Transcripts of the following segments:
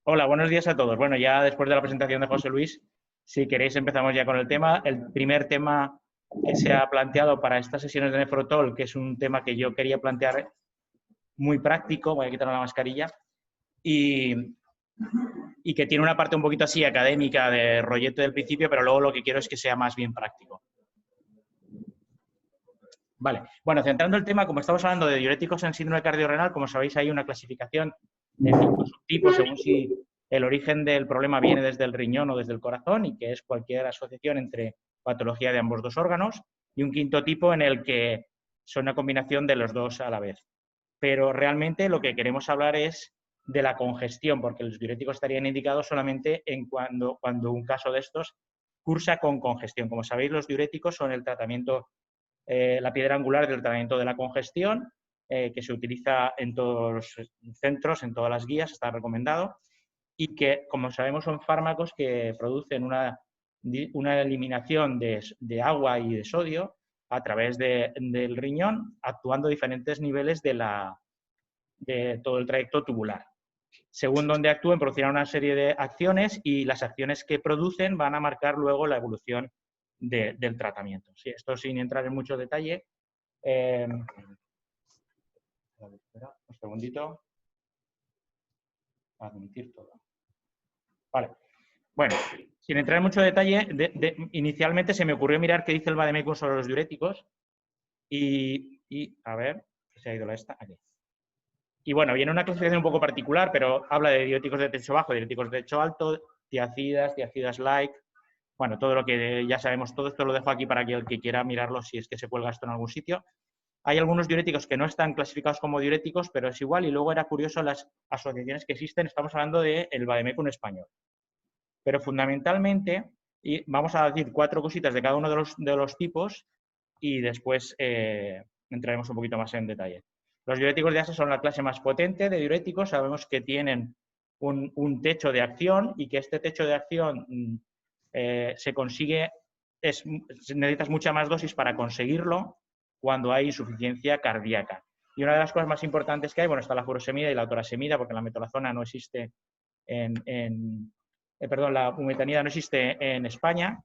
Hola, buenos días a todos. Bueno, ya después de la presentación de José Luis, si queréis empezamos ya con el tema. El primer tema que se ha planteado para estas sesiones de Nefrotol, que es un tema que yo quería plantear muy práctico, voy a quitar la mascarilla, y que tiene una parte un poquito así académica de rollete del principio, pero luego lo que quiero es que sea más bien práctico. Vale, bueno, centrando el tema, como estamos hablando de diuréticos en síndrome cardiorrenal, como sabéis hay una clasificación de 5 subtipos según si el origen del problema viene desde el riñón o desde el corazón y que es cualquier asociación entre patología de ambos dos órganos, y un quinto tipo en el que son una combinación de los dos a la vez. Pero realmente lo que queremos hablar es de la congestión, porque los diuréticos estarían indicados solamente en cuando un caso de estos cursa con congestión. Como sabéis, los diuréticos son el tratamiento, la piedra angular del tratamiento de la congestión, que se utiliza en todos los centros, en todas las guías, está recomendado, y que, como sabemos, son fármacos que producen una eliminación de agua y de sodio a través del riñón, actuando a diferentes niveles de todo el trayecto tubular. Según donde actúen, producirán una serie de acciones y las acciones que producen van a marcar luego la evolución del tratamiento. Sí, esto sin entrar en mucho detalle. Un segundito. Admitir todo. Vale. Bueno, sin entrar en mucho detalle, inicialmente se me ocurrió mirar qué dice el Vademecum sobre los diuréticos y a ver, se ha ido la esta, aquí. Y bueno, viene una clasificación un poco particular, pero habla de diuréticos de techo bajo, diuréticos de techo alto, tiacidas like, bueno, todo lo que ya sabemos, todo esto lo dejo aquí para que el que quiera mirarlo si es que se cuelga esto en algún sitio. Hay algunos diuréticos que no están clasificados como diuréticos, pero es igual, y luego era curioso las asociaciones que existen, estamos hablando del Vademecum español. Pero fundamentalmente, y vamos a decir 4 cositas de cada uno de los tipos y después entraremos un poquito más en detalle. Los diuréticos de ASA son la clase más potente de diuréticos. Sabemos que tienen un techo de acción y que este techo de acción se consigue, necesitas mucha más dosis para conseguirlo cuando hay insuficiencia cardíaca. Y una de las cosas más importantes que hay, bueno, está la furosemida y la torasemida, porque la metolazona no existe la bumetanida no existe en España.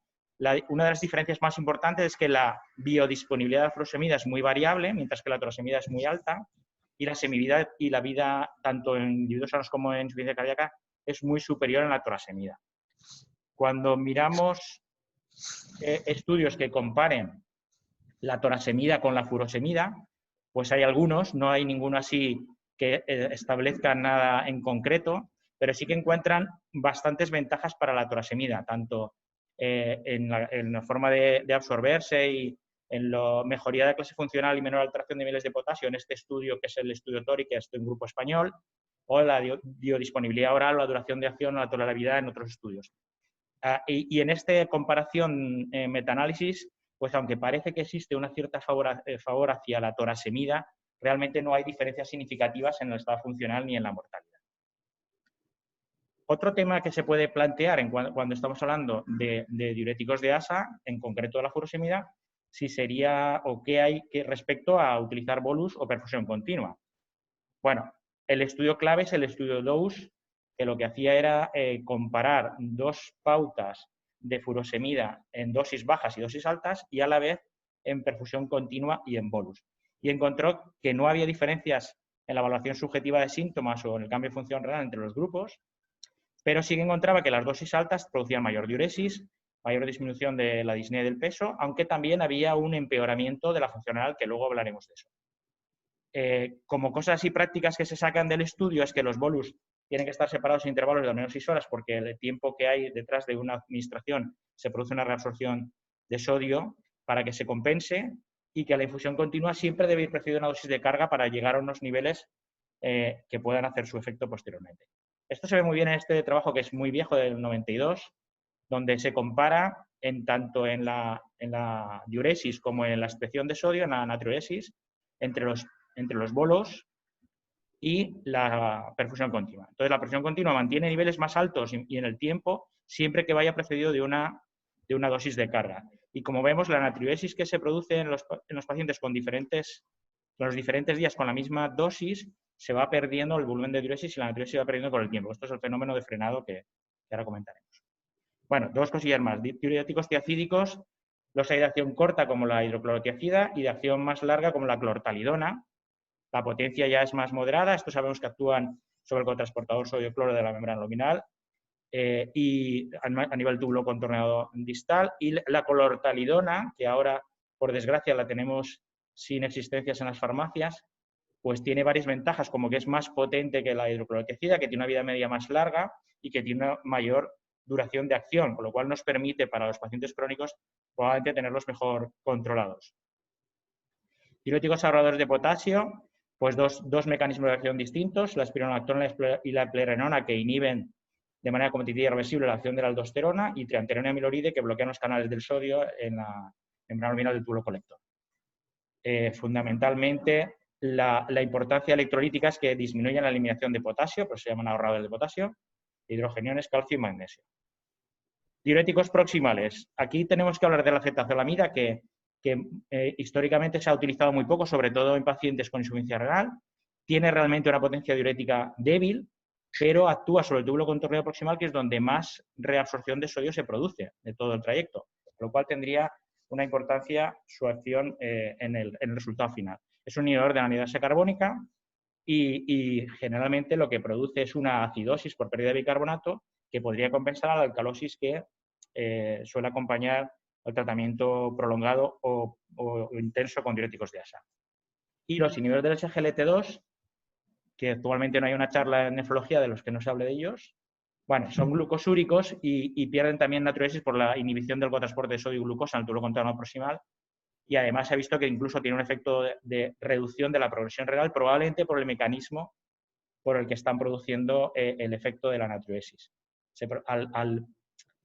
Una de las diferencias más importantes es que la biodisponibilidad de la furosemida es muy variable, mientras que la torasemida es muy alta, y la semivida y la vida, tanto en individuos sanos como en insuficiencia cardíaca, es muy superior en la torasemida. Cuando miramos estudios que comparen la torasemida con la furosemida, pues hay algunos, no hay ninguno así que establezca nada en concreto, pero sí que encuentran bastantes ventajas para la torasemida, tanto en la forma de absorberse y en la mejoría de clase funcional y menor alteración de niveles de potasio en este estudio, que es el estudio TORI, que es de un grupo español, o la biodisponibilidad oral o la duración de acción o la tolerabilidad en otros estudios. Y en esta comparación metaanálisis, pues aunque parece que existe una cierta favor hacia la torasemida, realmente no hay diferencias significativas en el estado funcional ni en la mortalidad. Otro tema que se puede plantear cuando estamos hablando de diuréticos de ASA, en concreto de la furosemida, si sería o qué hay respecto a utilizar bolus o perfusión continua. Bueno, el estudio clave es el estudio DOSE, que lo que hacía era comparar 2 pautas de furosemida en dosis bajas y dosis altas y a la vez en perfusión continua y en bolus. Y encontró que no había diferencias en la evaluación subjetiva de síntomas o en el cambio de función renal entre los grupos, pero sí que encontraba que las dosis altas producían mayor diuresis, mayor disminución de la disnea del peso, aunque también había un empeoramiento de la función renal, que luego hablaremos de eso. Como cosas así prácticas que se sacan del estudio es que los bolus tienen que estar separados en intervalos de al menos 6 horas porque el tiempo que hay detrás de una administración se produce una reabsorción de sodio para que se compense y que la infusión continua siempre debe ir precedida de una dosis de carga para llegar a unos niveles que puedan hacer su efecto posteriormente. Esto se ve muy bien en este trabajo que es muy viejo, del 92, donde se compara tanto en la diuresis como en la excreción de sodio, en la natriuresis, entre los bolos y la perfusión continua. Entonces, la perfusión continua mantiene niveles más altos y en el tiempo, siempre que vaya precedido de una dosis de carga. Y como vemos, la natriuresis que se produce en los pacientes con los diferentes días con la misma dosis se va perdiendo el volumen de diuresis y la natriuresis se va perdiendo con el tiempo. Esto es el fenómeno de frenado que ahora comentaremos. Bueno, dos cosillas más. Diuréticos tiacídicos, los hay de acción corta como la hidroclorotiazida y de acción más larga como la clortalidona. La potencia ya es más moderada. Esto sabemos que actúan sobre el cotransportador sodio-cloro de la membrana luminal y a nivel túbulo contorneado distal. Y la clortalidona, que ahora, por desgracia, la tenemos sin existencias en las farmacias, pues tiene varias ventajas, como que es más potente que la hidroclorotiazida, que tiene una vida media más larga y que tiene una mayor duración de acción, con lo cual nos permite para los pacientes crónicos probablemente tenerlos mejor controlados. Diuréticos ahorradores de potasio, pues dos mecanismos de acción distintos, la espironolactona y la eplerenona, que inhiben de manera competitiva y irreversible la acción de la aldosterona, y triamterona y amiloride, que bloquean los canales del sodio en la membrana luminal del túbulo colector. Fundamentalmente, la importancia electrolítica es que disminuyen la eliminación de potasio, pues se llaman ahorradores de potasio, hidrogeniones, calcio y magnesio. Diuréticos proximales. Aquí tenemos que hablar de la acetazolamida, que históricamente se ha utilizado muy poco, sobre todo en pacientes con insuficiencia renal. Tiene realmente una potencia diurética débil, pero actúa sobre el túbulo contorneado proximal, que es donde más reabsorción de sodio se produce de todo el trayecto, lo cual tendría una importancia su acción en el resultado final. Es un inhibidor de la anhidrasa carbónica y generalmente lo que produce es una acidosis por pérdida de bicarbonato que podría compensar a la alcalosis que suele acompañar al tratamiento prolongado o intenso con diuréticos de ASA. Y los inhibidores del SGLT2, que actualmente no hay una charla en nefrología de los que no se hable de ellos, bueno, son glucosúricos y pierden también natriuresis por la inhibición del cotransporte de sodio y glucosa en el túbulo contorneado proximal, y además se ha visto que incluso tiene un efecto de reducción de la progresión renal, probablemente por el mecanismo por el que están produciendo el efecto de la natriuresis. Al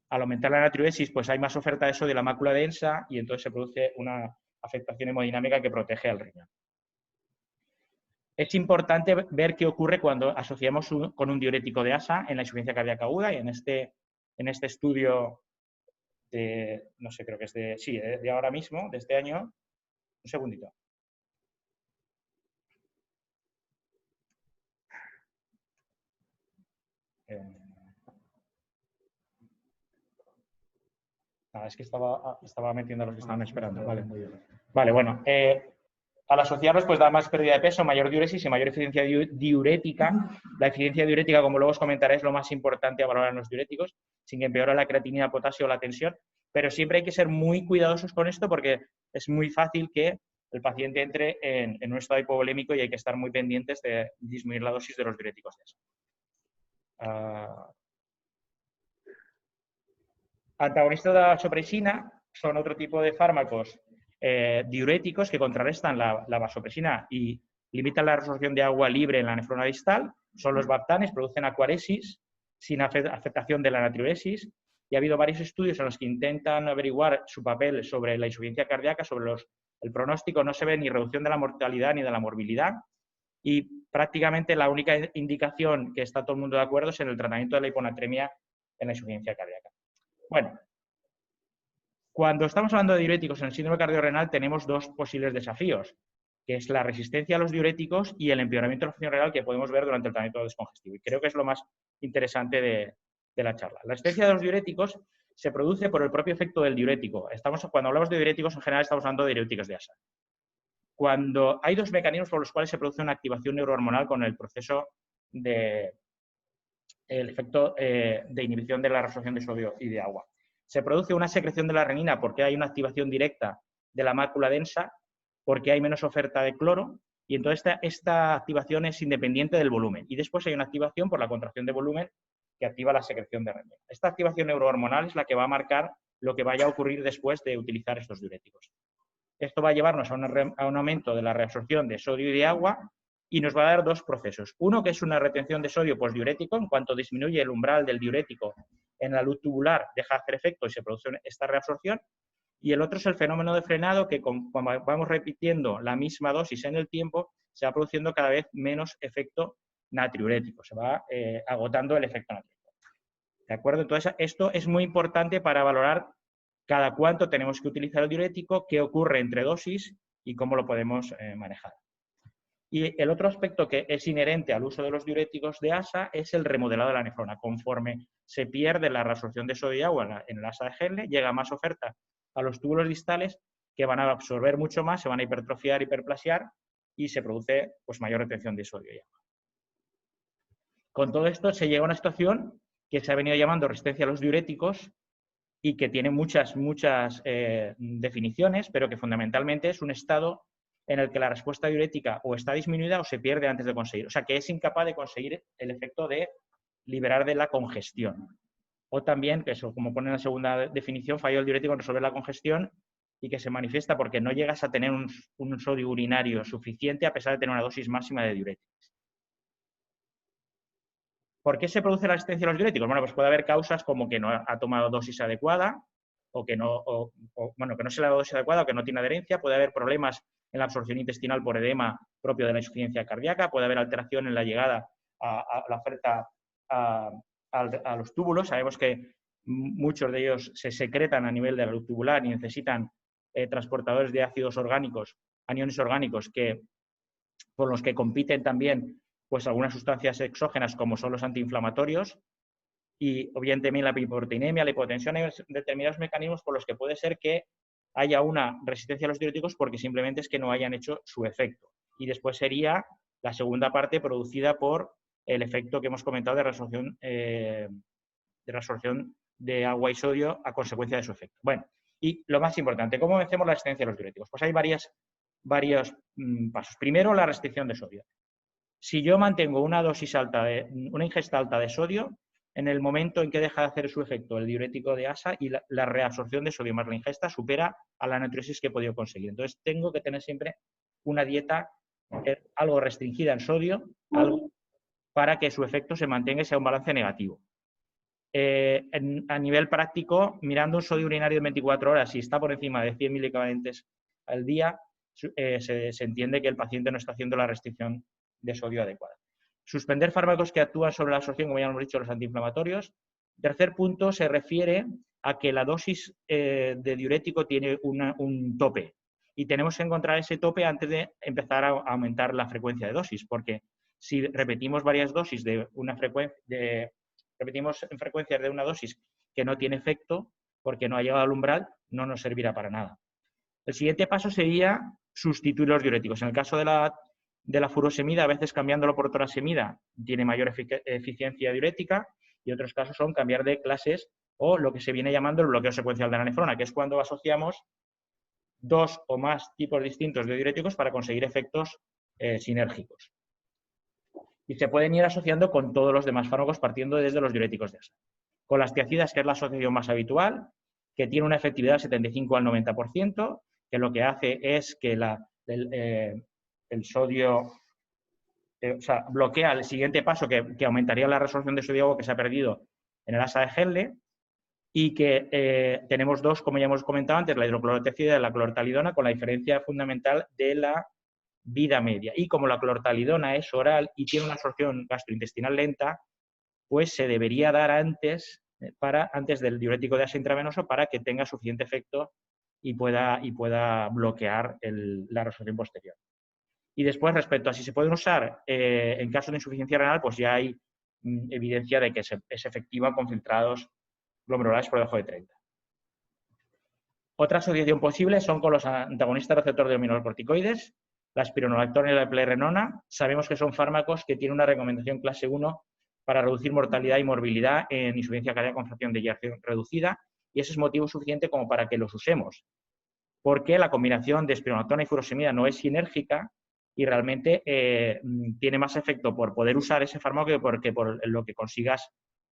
aumentar la natriuresis, pues hay más oferta de sodio de la mácula densa y entonces se produce una afectación hemodinámica que protege al riñón. Es importante ver qué ocurre cuando asociamos con un diurético de ASA en la insuficiencia cardíaca aguda, y en este estudio de, no sé, creo que es de ahora mismo, de este año. Un segundito. Es que estaba metiendo a los que estaban esperando. Vale, bueno. Al asociarlos, pues da más pérdida de peso, mayor diuresis y mayor eficiencia diurética. La eficiencia diurética, como luego os comentaré, es lo más importante a valorar en los diuréticos, sin que empeore la creatinina, potasio o la tensión. Pero siempre hay que ser muy cuidadosos con esto porque es muy fácil que el paciente entre en un estado hipovolémico y hay que estar muy pendientes de disminuir la dosis de los diuréticos de ASA. Antagonistas de la vasopresina son otro tipo de fármacos diuréticos que contrarrestan la vasopresina y limitan la resorción de agua libre en la nefrona distal. Son los baptanes, producen acuaresis sin afectación de la natriuresis, y ha habido varios estudios en los que intentan averiguar su papel sobre la insuficiencia cardíaca, sobre el pronóstico. No se ve ni reducción de la mortalidad ni de la morbilidad, y prácticamente la única indicación que está todo el mundo de acuerdo es en el tratamiento de la hiponatremia en la insuficiencia cardíaca. Bueno, cuando estamos hablando de diuréticos en el síndrome cardiorrenal tenemos dos posibles desafíos, que es la resistencia a los diuréticos y el empeoramiento de la función renal que podemos ver durante el tratamiento descongestivo. Y creo que es lo más interesante de la charla. La resistencia de los diuréticos se produce por el propio efecto del diurético. Cuando hablamos de diuréticos, en general estamos hablando de diuréticos de ASA. Cuando hay dos mecanismos por los cuales se produce una activación neurohormonal con el proceso el efecto de inhibición de la reabsorción de sodio y de agua. Se produce una secreción de la renina porque hay una activación directa de la mácula densa, porque hay menos oferta de cloro, y entonces esta activación es independiente del volumen. Y después hay una activación por la contracción de volumen que activa la secreción de renina. Esta activación neurohormonal es la que va a marcar lo que vaya a ocurrir después de utilizar estos diuréticos. Esto va a llevarnos a un aumento de la reabsorción de sodio y de agua, y nos va a dar dos procesos. Uno, que es una retención de sodio postdiurético. En cuanto disminuye el umbral del diurético en la luz tubular, deja de hacer efecto y se produce esta reabsorción. Y el otro es el fenómeno de frenado, que cuando vamos repitiendo la misma dosis en el tiempo, se va produciendo cada vez menos efecto natriurético. Se va agotando el efecto natriurético. ¿De acuerdo? Entonces, esto es muy importante para valorar cada cuánto tenemos que utilizar el diurético, qué ocurre entre dosis y cómo lo podemos manejar. Y el otro aspecto que es inherente al uso de los diuréticos de ASA es el remodelado de la nefrona. Conforme se pierde la reabsorción de sodio y agua en el ASA de Henle, llega más oferta a los túbulos distales que van a absorber mucho más, se van a hipertrofiar, hiperplasiar y se produce pues, mayor retención de sodio y agua. Con todo esto se llega a una situación que se ha venido llamando resistencia a los diuréticos y que tiene muchas definiciones, pero que fundamentalmente es un estado en el que la respuesta diurética o está disminuida o se pierde antes de conseguir. O sea, que es incapaz de conseguir el efecto de liberar de la congestión. O también, que eso, como pone en la segunda definición, falló el diurético en resolver la congestión y que se manifiesta porque no llegas a tener un sodio urinario suficiente a pesar de tener una dosis máxima de diuréticos. ¿Por qué se produce la resistencia a los diuréticos? Bueno, pues puede haber causas como que no ha tomado dosis adecuada o que no se le ha dado dosis adecuada o que no tiene adherencia. Puede haber problemas en la absorción intestinal por edema propio de la insuficiencia cardíaca. Puede haber alteración en la llegada a la oferta a los túbulos. Sabemos que muchos de ellos se secretan a nivel de la luz tubular y necesitan transportadores de ácidos orgánicos, aniones orgánicos, con los que compiten también pues algunas sustancias exógenas como son los antiinflamatorios y obviamente también la hipoproteinemia, la hipotensión, hay determinados mecanismos por los que puede ser que haya una resistencia a los diuréticos porque simplemente es que no hayan hecho su efecto. Y después sería la segunda parte producida por el efecto que hemos comentado de reabsorción de agua y sodio a consecuencia de su efecto. Bueno, y lo más importante, ¿cómo vencemos la resistencia a los diuréticos? Pues hay varios pasos. Primero, la restricción de sodio. Si yo mantengo una ingesta alta de sodio, en el momento en que deja de hacer su efecto el diurético de ASA y la reabsorción de sodio más la ingesta supera a la natriuresis que he podido conseguir. Entonces, tengo que tener siempre una dieta algo restringida en sodio, para que su efecto se mantenga y sea un balance negativo. A nivel práctico, mirando un sodio urinario de 24 horas, si está por encima de 100 milicavalentes al día, se entiende que el paciente no está haciendo la restricción de sodio adecuada. Suspender fármacos que actúan sobre la absorción, como ya hemos dicho, los antiinflamatorios. Tercer punto se refiere a que la dosis de diurético tiene un tope y tenemos que encontrar ese tope antes de empezar a aumentar la frecuencia de dosis, porque si repetimos varias dosis repetimos en frecuencias de una dosis que no tiene efecto porque no ha llegado al umbral, no nos servirá para nada. El siguiente paso sería sustituir los diuréticos. En el caso de la furosemida, a veces cambiándolo por torasemida tiene mayor eficiencia diurética y otros casos son cambiar de clases o lo que se viene llamando el bloqueo secuencial de la nefrona, que es cuando asociamos dos o más tipos distintos de diuréticos para conseguir efectos sinérgicos. Y se pueden ir asociando con todos los demás fármacos partiendo desde los diuréticos de ASA. Con las tiacidas, que es la asociación más habitual, que tiene una efectividad del 75 al 90%, que lo que hace es que el sodio, bloquea el siguiente paso que aumentaría la resorción de sodio agua que se ha perdido en el ASA de Henle, y que tenemos dos, como ya hemos comentado antes, la hidroclorotiazida y la clortalidona, con la diferencia fundamental de la vida media. Y como la clortalidona es oral y tiene una absorción gastrointestinal lenta, pues se debería dar antes del diurético de ASA intravenoso para que tenga suficiente efecto y pueda bloquear la resorción posterior. Y después, respecto a si se pueden usar en caso de insuficiencia renal, pues ya hay evidencia de que es efectiva con filtrados glomerulares por debajo de 30. Otra asociación posible son con los antagonistas receptor de mineralocorticoides, la espironolactona y la eplerenona. Sabemos que son fármacos que tienen una recomendación clase 1 para reducir mortalidad y morbilidad en insuficiencia cardíaca con fracción de eyección reducida, y ese es motivo suficiente como para que los usemos, porque la combinación de espironolactona y furosemida no es sinérgica y realmente tiene más efecto por poder usar ese fármaco que por lo que consigas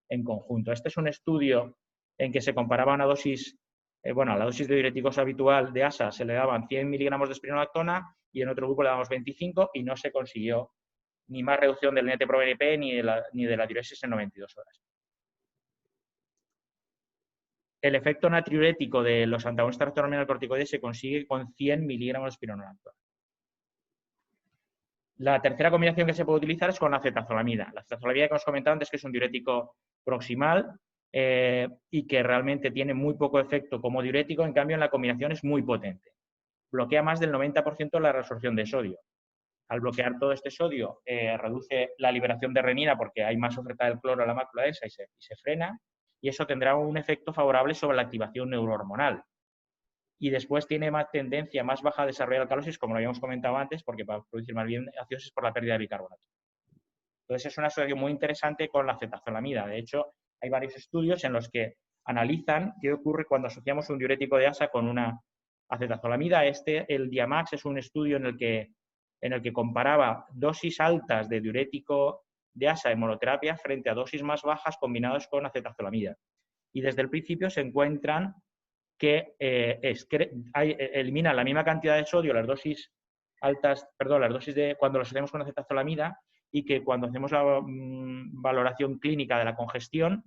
en conjunto. Este es un estudio en que se comparaba una dosis, a la dosis de diuréticos habitual de ASA se le daban 100 miligramos de espironolactona y en otro grupo le damos 25 y no se consiguió ni más reducción del NT-proBNP ni de la diuresis en 92 horas. El efecto natriurético de los antagonistas receptor mineralocorticoides se consigue con 100 miligramos de espironolactona. La tercera combinación que se puede utilizar es con la acetazolamida. La acetazolamida que hemos comentado antes, que es un diurético proximal y que realmente tiene muy poco efecto como diurético, en cambio en la combinación es muy potente. Bloquea más del 90% la reabsorción de sodio. Al bloquear todo este sodio, reduce la liberación de renina porque hay más oferta del cloro a la mácula esa y se frena, y eso tendrá un efecto favorable sobre la activación neurohormonal. Y después tiene más tendencia más baja a desarrollar alcalosis, como lo habíamos comentado antes, porque va a producir más bien acidosis por la pérdida de bicarbonato. Entonces, es una asociación muy interesante con la acetazolamida. De hecho, hay varios estudios en los que analizan qué ocurre cuando asociamos un diurético de asa con una acetazolamida. El DIAMAX, es un estudio en el que comparaba dosis altas de diurético de asa en monoterapia frente a dosis más bajas combinadas con acetazolamida. Y desde el principio se encuentran que eliminan la misma cantidad de sodio, las dosis altas, perdón, las dosis de cuando los hacemos con acetazolamida, y que cuando hacemos la valoración clínica de la congestión,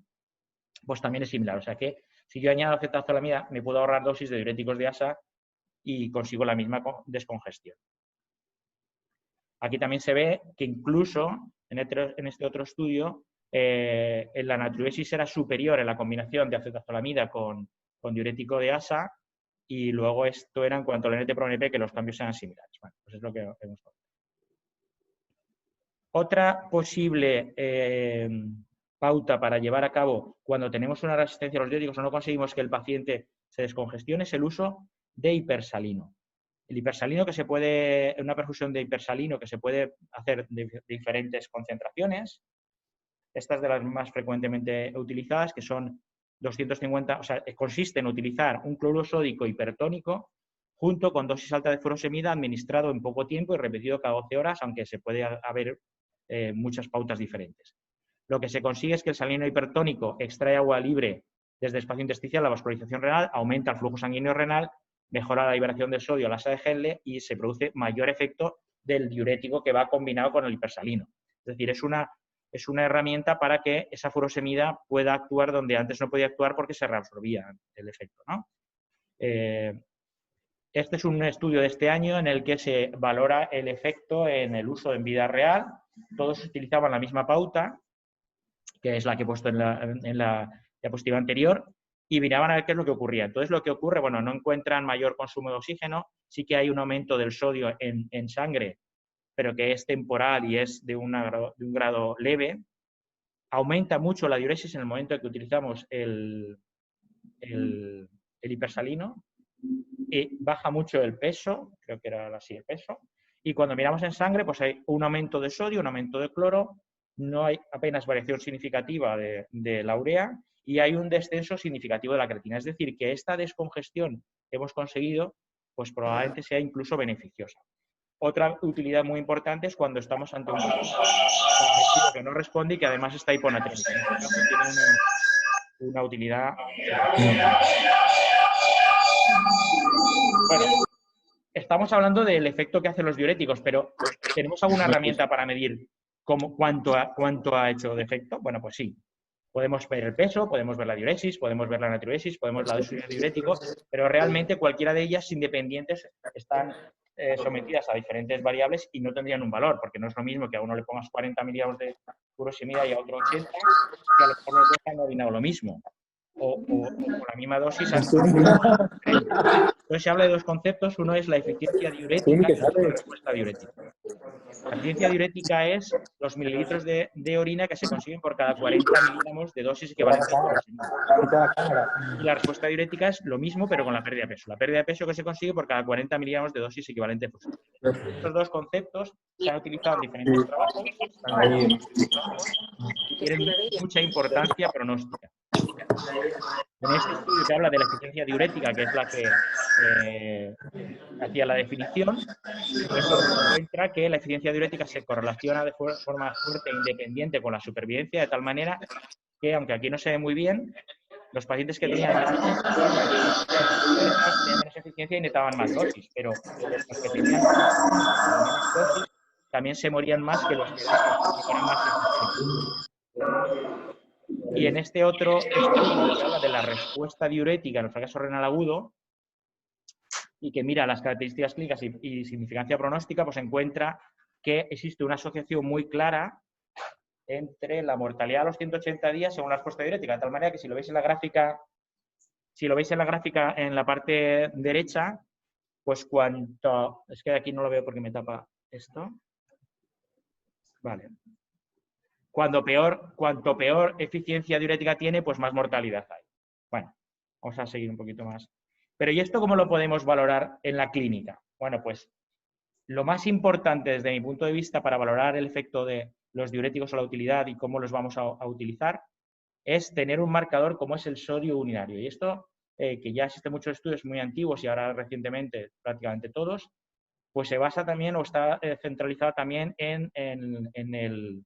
pues también es similar. O sea que si yo añado acetazolamida, me puedo ahorrar dosis de diuréticos de asa y consigo la misma descongestión. Aquí también se ve que incluso en este otro estudio, la natriuresis era superior en la combinación de acetazolamida con diurético de asa, y luego esto era en cuanto al NT-proNP, que los cambios eran similares. Bueno, pues es lo que hemos visto. Otra posible pauta para llevar a cabo cuando tenemos una resistencia a los diuréticos o no conseguimos que el paciente se descongestione es el uso de hipersalino. El hipersalino una perfusión de hipersalino que se puede hacer de diferentes concentraciones. Estas de las más frecuentemente utilizadas, que son 250, o sea, consiste en utilizar un cloruro sódico hipertónico junto con dosis alta de furosemida administrado en poco tiempo y repetido cada 12 horas, aunque se puede haber muchas pautas diferentes. Lo que se consigue es que el salino hipertónico extrae agua libre desde el espacio intersticial, la vascularización renal, aumenta el flujo sanguíneo renal, mejora la liberación de sodio a la asa de Henle y se produce mayor efecto del diurético que va combinado con el hipersalino. Es decir, es una herramienta para que esa furosemida pueda actuar donde antes no podía actuar porque se reabsorbía el efecto, ¿no? Este es un estudio de este año en el que se valora el efecto en el uso en vida real. Todos utilizaban la misma pauta, que es la que he puesto en la diapositiva anterior, y miraban a ver qué es lo que ocurría. Entonces, lo que ocurre, bueno, no encuentran mayor consumo de oxígeno, sí que hay un aumento del sodio en sangre, pero que es temporal y es de un grado leve. Aumenta mucho la diuresis en el momento en que utilizamos el hipersalino, y baja mucho el peso, creo que era así el peso, y cuando miramos en sangre, pues hay un aumento de sodio, un aumento de cloro, no hay apenas variación significativa de la urea y hay un descenso significativo de la creatina. Es decir, que esta descongestión que hemos conseguido, pues probablemente sea incluso beneficiosa. Otra utilidad muy importante es cuando estamos ante un congestivo que no responde y que además está hiponatrémico. En este caso tiene una utilidad. Bueno, estamos hablando del efecto que hacen los diuréticos, pero ¿tenemos alguna herramienta para medir cuánto ha hecho de efecto? Bueno, pues sí. Podemos ver el peso, podemos ver la diuresis, podemos ver la natriuresis, podemos ver la dosis de diurético, pero realmente cualquiera de ellas independientes están sometidas a diferentes variables y no tendrían un valor, porque no es lo mismo que a uno le pongas 40 miligramos de furosemida y a otro 80, que a lo mejor los dos han ordinado lo mismo. O la misma dosis. Entonces se habla de dos conceptos. Uno es la eficiencia diurética y la respuesta diurética. La eficiencia diurética es los mililitros de orina que se consiguen por cada 40 miligramos de dosis equivalente a furosemida. Y la respuesta diurética es lo mismo, pero con la pérdida de peso. La pérdida de peso que se consigue por cada 40 miligramos de dosis equivalente a furosemida. Estos dos conceptos se han utilizado en diferentes trabajos, y tienen mucha importancia pronóstica. En este estudio se habla de la eficiencia diurética, que es la que hacía la definición, pues se encuentra que la eficiencia diurética se correlaciona de forma fuerte e independiente con la supervivencia, de tal manera que, aunque aquí no se ve muy bien, los pacientes que tenían menos eficiencia y necesitaban más dosis, pero los que tenían menos dosis también se morían más que los que eran más eficientes. Y en este otro estudio que habla de la respuesta diurética en el fracaso renal agudo y que mira las características clínicas y significancia pronóstica, pues encuentra que existe una asociación muy clara entre la mortalidad a los 180 días según la respuesta diurética, de tal manera que si lo veis en la gráfica, en la parte derecha, pues es que aquí no lo veo porque me tapa esto. Vale. Cuanto peor eficiencia diurética tiene, pues más mortalidad hay. Bueno, vamos a seguir un poquito más. Pero ¿y esto cómo lo podemos valorar en la clínica? Bueno, pues lo más importante desde mi punto de vista para valorar el efecto de los diuréticos o la utilidad y cómo los vamos a utilizar es tener un marcador como es el sodio urinario. Y esto, que ya existen muchos estudios muy antiguos y ahora recientemente prácticamente todos, pues se basa también o está centralizado también en el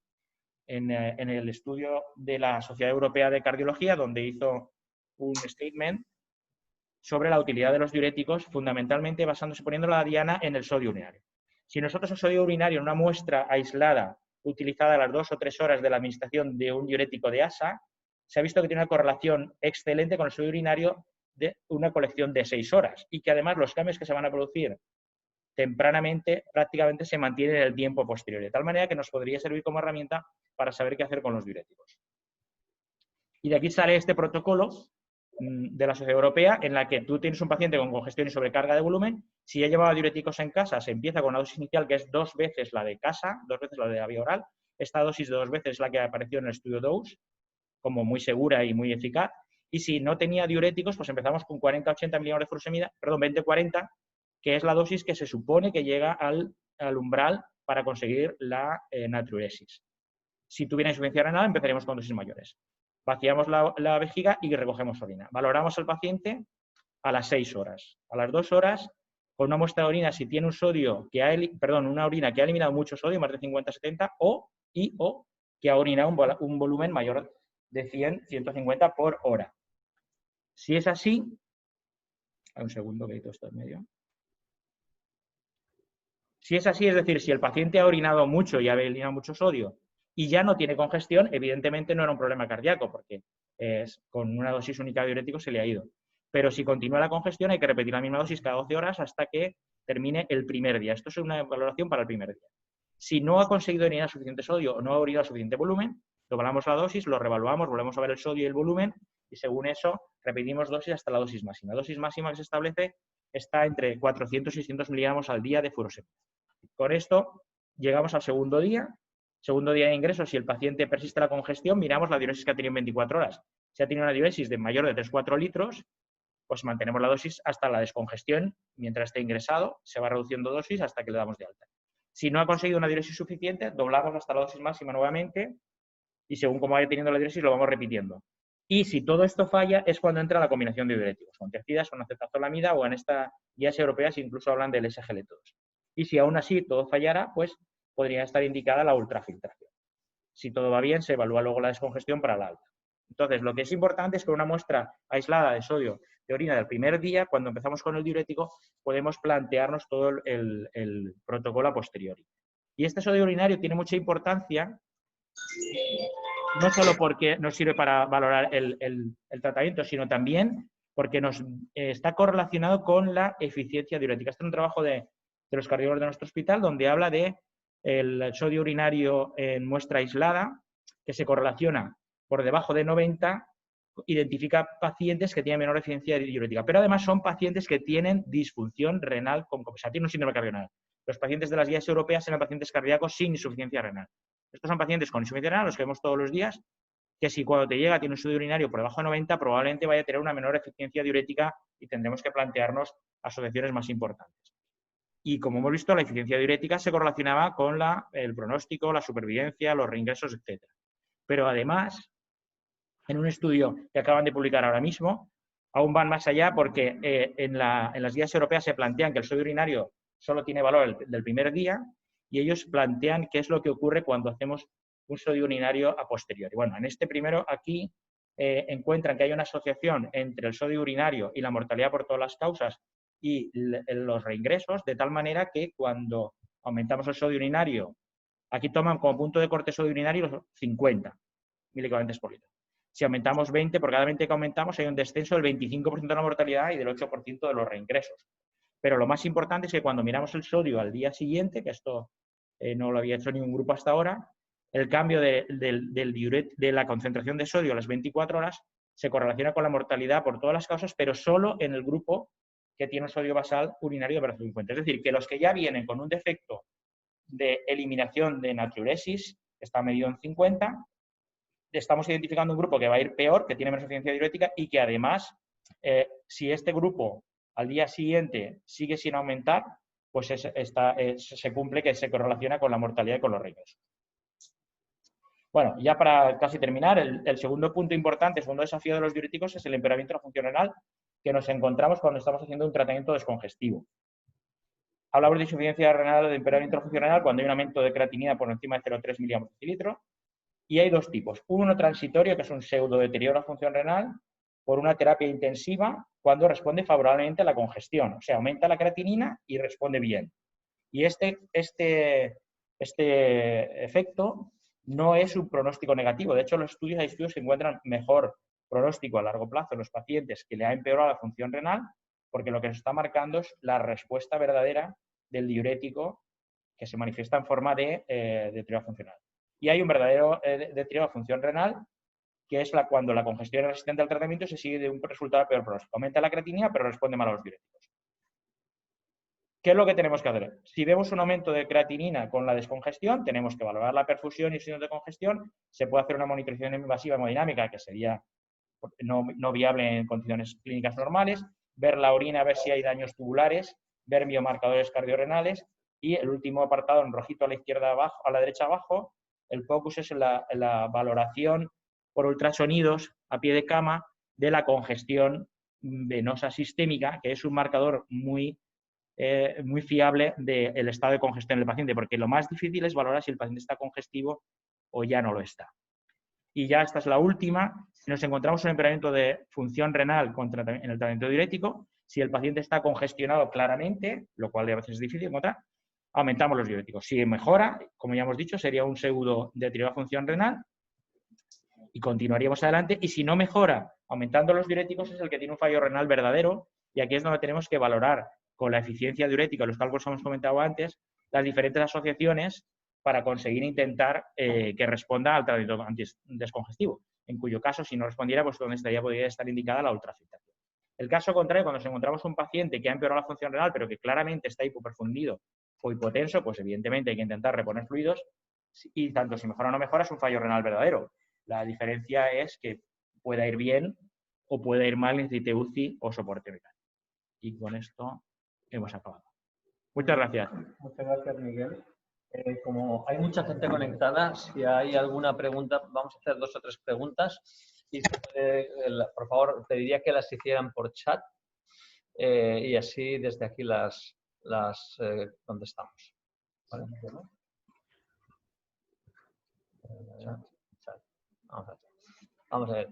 estudio de la Sociedad Europea de Cardiología, donde hizo un statement sobre la utilidad de los diuréticos, fundamentalmente basándose, poniendo la diana en el sodio urinario. Si nosotros el sodio urinario en una muestra aislada, utilizada a las 2 o 3 horas de la administración de un diurético de ASA, se ha visto que tiene una correlación excelente con el sodio urinario de una colección de 6 horas y que además los cambios que se van a producir tempranamente prácticamente se mantienen en el tiempo posterior, de tal manera que nos podría servir como herramienta para saber qué hacer con los diuréticos. Y de aquí sale este protocolo de la Sociedad Europea en la que tú tienes un paciente con congestión y sobrecarga de volumen. Si ya llevaba diuréticos en casa, se empieza con una dosis inicial que es 2 veces la de casa, 2 veces la de la vía oral. Esta dosis de 2 veces es la que apareció en el estudio DOSE, como muy segura y muy eficaz. Y si no tenía diuréticos, pues empezamos con 40-80 miligramos de furosemida, perdón, 20-40, que es la dosis que se supone que llega al umbral para conseguir la natriuresis. Si tuviera insuficiencia renal, empezaremos con dosis mayores. Vaciamos la vejiga y recogemos orina. Valoramos al paciente a las 6 horas. A las 2 horas, con una muestra de orina, si tiene un sodio una orina que ha eliminado mucho sodio, más de 50-70, o que ha orinado un volumen mayor de 100-150 por hora. Si es así, un segundo que esto en medio. Si es así, es decir, si el paciente ha orinado mucho y ha eliminado mucho sodio y ya no tiene congestión, evidentemente no era un problema cardíaco, porque con una dosis única de diurético se le ha ido. Pero si continúa la congestión, hay que repetir la misma dosis cada 12 horas hasta que termine el primer día. Esto es una valoración para el primer día. Si no ha conseguido orinar suficiente sodio o no ha orinado suficiente volumen, doblamos la dosis, lo revaluamos, volvemos a ver el sodio y el volumen, y según eso repetimos dosis hasta la dosis máxima. La dosis máxima que se establece está entre 400 y 600 miligramos al día de furosemida. Con esto llegamos al segundo día de ingreso. Si el paciente persiste la congestión, miramos la diuresis que ha tenido en 24 horas. Si ha tenido una diuresis de mayor de 3-4 litros, pues mantenemos la dosis hasta la descongestión. Mientras esté ingresado, se va reduciendo dosis hasta que le damos de alta. Si no ha conseguido una diuresis suficiente, doblamos hasta la dosis máxima nuevamente y según cómo vaya teniendo la diuresis, lo vamos repitiendo. Y si todo esto falla, es cuando entra la combinación de diuréticos, con tercidas, con acetazolamida, o en estas guías europeas incluso hablan del SGLT2. Y si aún así todo fallara, pues podría estar indicada la ultrafiltración. Si todo va bien, se evalúa luego la descongestión para la alta. Entonces, lo que es importante es que una muestra aislada de sodio de orina del primer día, cuando empezamos con el diurético, podemos plantearnos todo el protocolo a posteriori. Y este sodio urinario tiene mucha importancia, no solo porque nos sirve para valorar el tratamiento, sino también porque nos está correlacionado con la eficiencia diurética. Este es un trabajo de los cardiólogos de nuestro hospital, donde habla de el sodio urinario en muestra aislada, que se correlaciona por debajo de 90, identifica pacientes que tienen menor eficiencia diurética, pero además son pacientes que tienen disfunción renal concomensada, tienen un síndrome cardiorenal. Los pacientes de las guías europeas eran pacientes cardíacos sin insuficiencia renal. Estos son pacientes con insuficiencia renal, los que vemos todos los días, que si cuando te llega tiene un sodio urinario por debajo de 90, probablemente vaya a tener una menor eficiencia diurética y tendremos que plantearnos asociaciones más importantes. Y como hemos visto, la eficiencia diurética se correlacionaba con el pronóstico, la supervivencia, los reingresos, etc. Pero además, en un estudio que acaban de publicar ahora mismo, aún van más allá porque en las guías europeas se plantean que el sodio urinario solo tiene valor del primer día y ellos plantean qué es lo que ocurre cuando hacemos un sodio urinario a posteriori. Bueno, en este primero aquí encuentran que hay una asociación entre el sodio urinario y la mortalidad por todas las causas y los reingresos, de tal manera que cuando aumentamos el sodio urinario, aquí toman como punto de corte sodio urinario los 50 milicovalentes por litro. Si aumentamos 20, por cada 20 que aumentamos hay un descenso del 25% de la mortalidad y del 8% de los reingresos. Pero lo más importante es que cuando miramos el sodio al día siguiente, que esto no lo había hecho ningún grupo hasta ahora, el cambio de la concentración de sodio a las 24 horas se correlaciona con la mortalidad por todas las causas, pero solo en el grupo que tiene un sodio basal urinario de 50. Es decir, que los que ya vienen con un defecto de eliminación de natriuresis, que está medido en 50. Estamos identificando un grupo que va a ir peor, que tiene menos eficiencia diurética y que además, si este grupo al día siguiente sigue sin aumentar, pues se cumple que se correlaciona con la mortalidad y con los riñones. Bueno, ya para casi terminar, el segundo punto importante, el segundo desafío de los diuréticos es el empeoramiento de la función renal que nos encontramos cuando estamos haciendo un tratamiento descongestivo. Hablamos de insuficiencia renal, de empeoramiento de la función renal cuando hay un aumento de creatinina por encima de 0,3 miligramos por decilitro. Y hay dos tipos. Uno transitorio, que es un pseudo deterioro de la función renal por una terapia intensiva cuando responde favorablemente a la congestión. O sea, aumenta la creatinina y responde bien. Y este efecto no es un pronóstico negativo. De hecho, hay estudios que encuentran mejor pronóstico a largo plazo en los pacientes que le ha empeorado la función renal, porque lo que se está marcando es la respuesta verdadera del diurético que se manifiesta en forma de deterioro funcional. Y hay un verdadero deterioro de función renal, que es cuando la congestión es resistente al tratamiento se sigue de un resultado peor pronóstico. Aumenta la creatinina, pero responde mal a los diuréticos. ¿Qué es lo que tenemos que hacer? Si vemos un aumento de creatinina con la descongestión, tenemos que valorar la perfusión y signos de congestión. Se puede hacer una monitorización invasiva hemodinámica, que sería no viable en condiciones clínicas normales, ver la orina, a ver si hay daños tubulares, ver biomarcadores cardiorrenales y el último apartado en rojito a la izquierda abajo, a la derecha abajo, el focus es en la valoración por ultrasonidos a pie de cama de la congestión venosa sistémica, que es un marcador muy fiable del estado de congestión del paciente, porque lo más difícil es valorar si el paciente está congestivo o ya no lo está. Y ya esta es la última. Si nos encontramos un empeoramiento de función renal en el tratamiento diurético, si el paciente está congestionado claramente, lo cual a veces es difícil encontrar, aumentamos los diuréticos. Si mejora, como ya hemos dicho, sería un pseudo deterioro de función renal y continuaríamos adelante. Y si no mejora, aumentando los diuréticos, es el que tiene un fallo renal verdadero, y aquí es donde tenemos que valorar con la eficiencia diurética, los cálculos que hemos comentado antes, las diferentes asociaciones para conseguir intentar que responda al tratamiento descongestivo, en cuyo caso, si no respondiera, pues donde podría estar indicada la ultrafiltración. El caso contrario, cuando nos encontramos un paciente que ha empeorado la función renal, pero que claramente está hipoperfundido o hipotenso, pues evidentemente hay que intentar reponer fluidos, y tanto si mejora o no mejora es un fallo renal verdadero. La diferencia es que pueda ir bien o pueda ir mal, necesite UCI o soporte vital. Y con esto hemos acabado. Muchas gracias. Muchas gracias, Miguel. Como hay mucha gente conectada, si hay alguna pregunta, vamos a hacer 2 o 3 preguntas. Y por favor, pediría que las hicieran por chat y así desde aquí las contestamos. ¿Vale? Chat. Vamos a ver.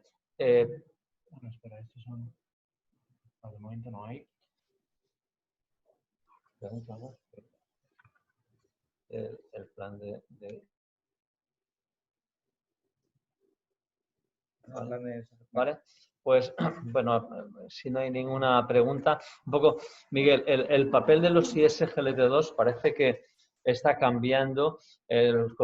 Bueno, espera, estos son... De momento no hay. El plan de... ¿Vale? Pues, bueno, si no hay ninguna pregunta, un poco, Miguel, el papel de los ISGLT2 parece que está cambiando. Los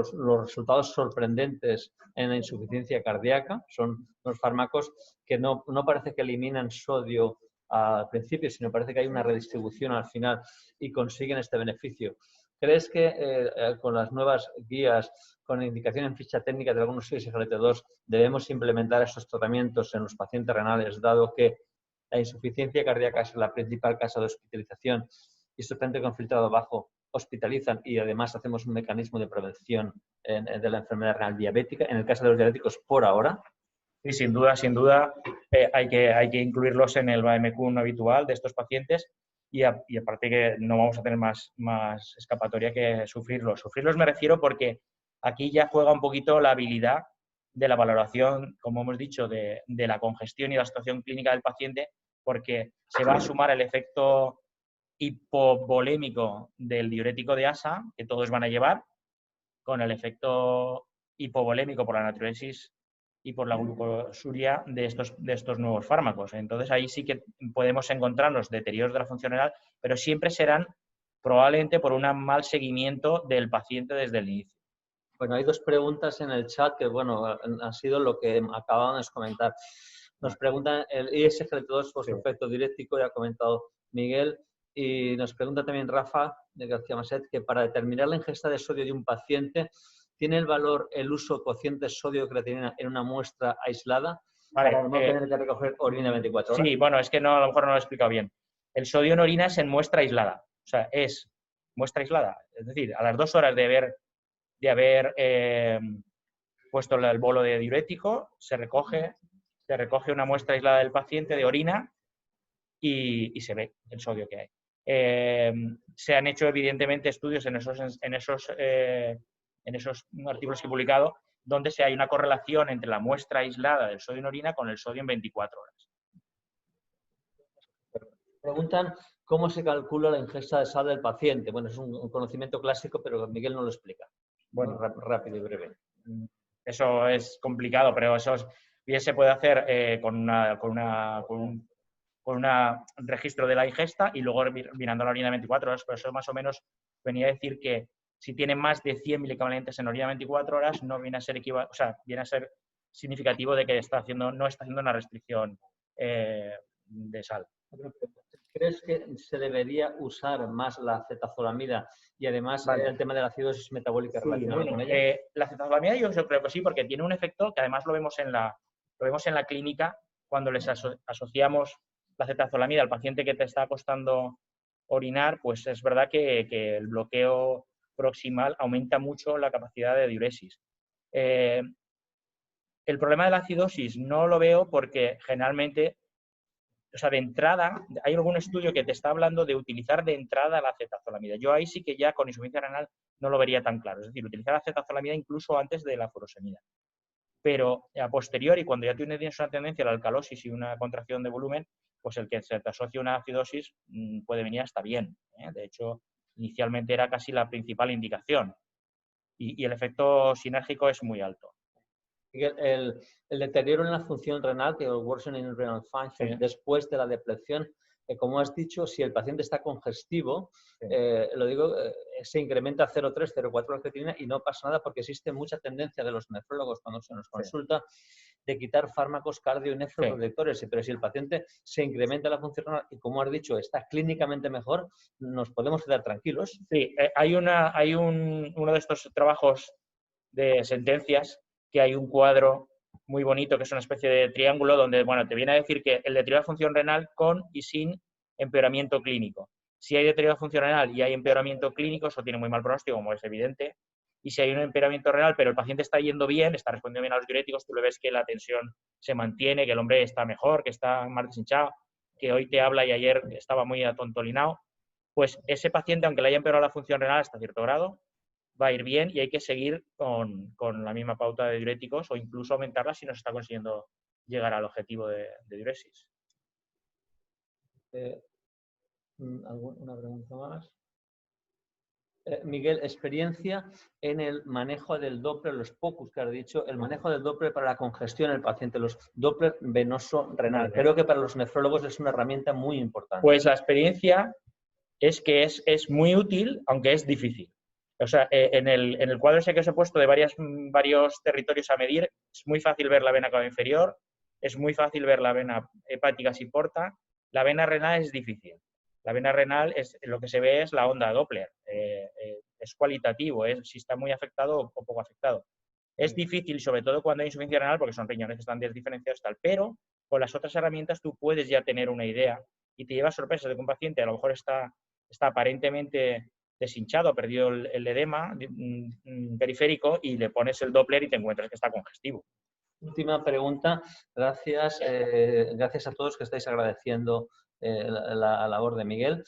resultados sorprendentes en la insuficiencia cardíaca son unos fármacos que no parece que eliminan sodio al principio, sino parece que hay una redistribución al final y consiguen este beneficio. ¿Crees que con las nuevas guías, con indicación en ficha técnica de algunos ISGLT2, debemos implementar estos tratamientos en los pacientes renales, dado que la insuficiencia cardíaca es la principal causa de hospitalización y estos pacientes con filtrado bajo hospitalizan y además hacemos un mecanismo de prevención de la enfermedad renal diabética? En el caso de los diabéticos, por ahora. Sí, sin duda, hay que incluirlos en el VAEMQ habitual de estos pacientes y aparte que no vamos a tener más escapatoria que sufrirlos. Sufrirlos me refiero porque aquí ya juega un poquito la habilidad de la valoración, como hemos dicho, de la congestión y la situación clínica del paciente, porque se va a sumar el efecto hipovolémico del diurético de ASA, que todos van a llevar, con el efecto hipovolémico por la natriuresis y por la glucosuria de estos nuevos fármacos. Entonces, ahí sí que podemos encontrarnos deterioros de la función renal, pero siempre serán probablemente por un mal seguimiento del paciente desde el inicio. Bueno, hay 2 preguntas en el chat que, bueno, han sido lo que acababan de comentar. Nos preguntan el ISGLT2 por su efecto diurético, ya ha comentado Miguel, Y nos pregunta también Rafa de García Maset que para determinar la ingesta de sodio de un paciente, ¿tiene el valor el uso cociente sodio de creatinina en una muestra aislada? Vale, para no tener que recoger orina 24 horas. Sí, bueno, es que no, a lo mejor no lo he explicado bien. El sodio en orina es en muestra aislada. O sea, es muestra aislada. Es decir, a las 2 horas de haber puesto el bolo de diurético, se recoge una muestra aislada del paciente de orina y se ve el sodio que hay. Se han hecho, evidentemente, estudios en esos artículos que he publicado donde hay una correlación entre la muestra aislada del sodio en orina con el sodio en 24 horas. Preguntan cómo se calcula la ingesta de sal del paciente. Bueno, es un conocimiento clásico, pero Miguel no lo explica. Bueno, rápido y breve. Eso es complicado, pero eso bien se puede hacer con un registro de la ingesta y luego mirando la orina 24 horas. Por eso más o menos venía a decir que si tiene más de 100 milicovalentes en orina 24 horas, no viene a ser viene a ser significativo de que no está haciendo una restricción de sal. ¿Crees que se debería usar más la acetazolamida y además el tema de la acidosis metabólica relacionada con ella? La acetazolamida yo creo que sí, porque tiene un efecto que además lo vemos en la clínica cuando les asociamos la acetazolamida al paciente que te está costando orinar, pues es verdad que el bloqueo proximal aumenta mucho la capacidad de diuresis. El problema de la acidosis no lo veo porque generalmente, o sea, de entrada, hay algún estudio que te está hablando de utilizar de entrada la acetazolamida. Yo ahí sí que ya con insuficiencia renal no lo vería tan claro. Es decir, utilizar la acetazolamida incluso antes de la furosemida. Pero a posteriori, cuando ya tienes una tendencia a la alcalosis y una contracción de volumen, pues el que se te asocie una acidosis puede venir hasta bien. De hecho, inicialmente era casi la principal indicación. Y el efecto sinérgico es muy alto. El deterioro en la función renal, que es el worsening renal function, después de la depleción, como has dicho, si el paciente está congestivo, se incrementa a 0,3, 0,4 la creatinina y no pasa nada porque existe mucha tendencia de los nefrólogos cuando se nos consulta de quitar fármacos cardio y nefroprotectores. Pero si el paciente se incrementa la función renal y, como has dicho, está clínicamente mejor, nos podemos quedar tranquilos. Sí, hay uno de estos trabajos de sentencias que hay un cuadro muy bonito que es una especie de triángulo donde, bueno, te viene a decir que el deterioro de función renal con y sin empeoramiento clínico. Si hay deterioro de función renal y hay empeoramiento clínico, eso tiene muy mal pronóstico, como es evidente. Y si hay un empeoramiento renal, pero el paciente está yendo bien, está respondiendo bien a los diuréticos, tú le ves que la tensión se mantiene, que el hombre está mejor, que está más deshinchado, que hoy te habla y ayer estaba muy atontolinado, pues ese paciente, aunque le haya empeorado la función renal hasta cierto grado, va a ir bien y hay que seguir con la misma pauta de diuréticos o incluso aumentarla si no se está consiguiendo llegar al objetivo de diuresis. ¿Alguna pregunta más? Miguel, experiencia en el manejo del Doppler, los POCUS que has dicho, el manejo del Doppler para la congestión en el paciente, los Doppler venoso renal. Creo que para los nefrólogos es una herramienta muy importante. Pues la experiencia es que es muy útil, aunque es difícil. O sea, en el cuadro ese que os he puesto de varios territorios a medir, es muy fácil ver la vena cava inferior, es muy fácil ver la vena hepática si porta, la vena renal es difícil. La vena renal, lo que se ve es la onda Doppler, es cualitativo, si está muy afectado o poco afectado. Es difícil, sobre todo cuando hay insuficiencia renal, porque son riñones que están desdiferenciados y tal, pero con las otras herramientas tú puedes ya tener una idea y te llevas sorpresas de que un paciente a lo mejor está aparentemente deshinchado, perdido el edema periférico y le pones el Doppler y te encuentras que está congestivo. Última pregunta. Gracias a todos que estáis agradeciendo la labor de Miguel.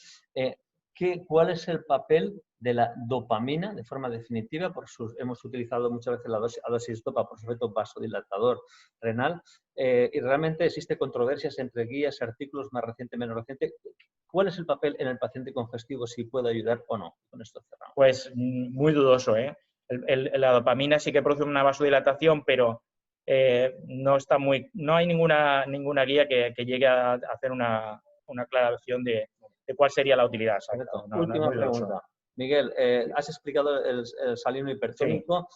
¿Cuál es el papel de la dopamina de forma definitiva? Hemos utilizado muchas veces la dosis dopa por su efecto vasodilatador renal y realmente existe controversias entre guías, artículos más reciente, menos reciente. ¿Cuál es el papel en el paciente congestivo, si puede ayudar o no? Con esto cerramos. Pues muy dudoso, ¿eh? La dopamina sí que produce una vasodilatación, pero no hay ninguna guía que llegue a hacer una aclaración de cuál sería la utilidad. Última pregunta. Miguel, has explicado el salino hipertónico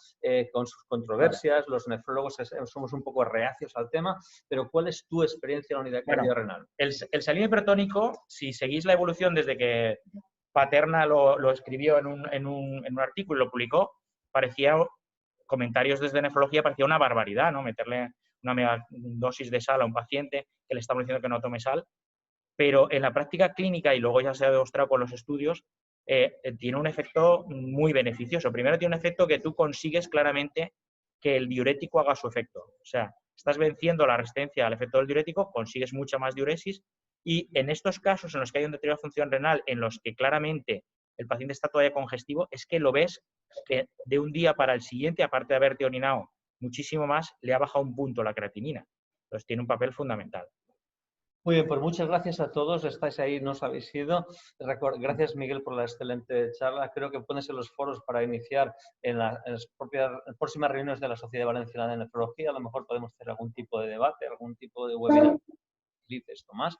con sus controversias, los nefrólogos somos un poco reacios al tema, pero ¿cuál es tu experiencia en la unidad cardiorrenal? El salino hipertónico, si seguís la evolución desde que Paterna lo escribió en un artículo y lo publicó, parecía, comentarios desde nefrología, parecía una barbaridad, ¿no? Meterle una megadosis de sal a un paciente que le estamos diciendo que no tome sal, pero en la práctica clínica, y luego ya se ha demostrado con los estudios, tiene un efecto muy beneficioso. Primero tiene un efecto que tú consigues claramente que el diurético haga su efecto. O sea, estás venciendo la resistencia al efecto del diurético, consigues mucha más diuresis, y en estos casos en los que hay un deterioro de función renal, en los que claramente el paciente está todavía congestivo, es que lo ves que de un día para el siguiente, aparte de haberte orinado muchísimo más, le ha bajado un punto la creatinina. Entonces tiene un papel fundamental. Muy bien, pues muchas gracias a todos. Estáis ahí, no os habéis ido. Gracias, Miguel, por la excelente charla. Creo que pones en los foros para iniciar en las próximas reuniones de la Sociedad Valenciana de Nefrología. A lo mejor podemos hacer algún tipo de debate, algún tipo de webinar. Dices, Tomás.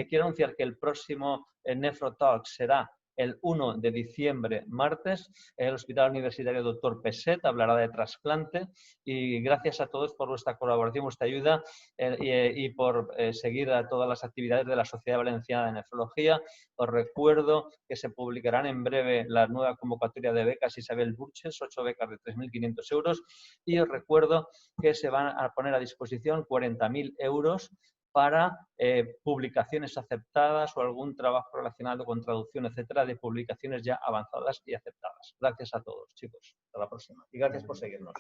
Quiero anunciar que el próximo Nefrotalk será el 1 de diciembre, martes, en el Hospital Universitario Dr. Peset, hablará de trasplante, y gracias a todos por vuestra colaboración, vuestra ayuda y por seguir a todas las actividades de la Sociedad Valenciana de Nefrología. Os recuerdo que se publicarán en breve la nueva convocatoria de becas Isabel Burches, 8 becas de 3.500 euros, y os recuerdo que se van a poner a disposición 40.000 euros para publicaciones aceptadas o algún trabajo relacionado con traducción, etcétera, de publicaciones ya avanzadas y aceptadas. Gracias a todos, chicos. Hasta la próxima. Y gracias por seguirnos.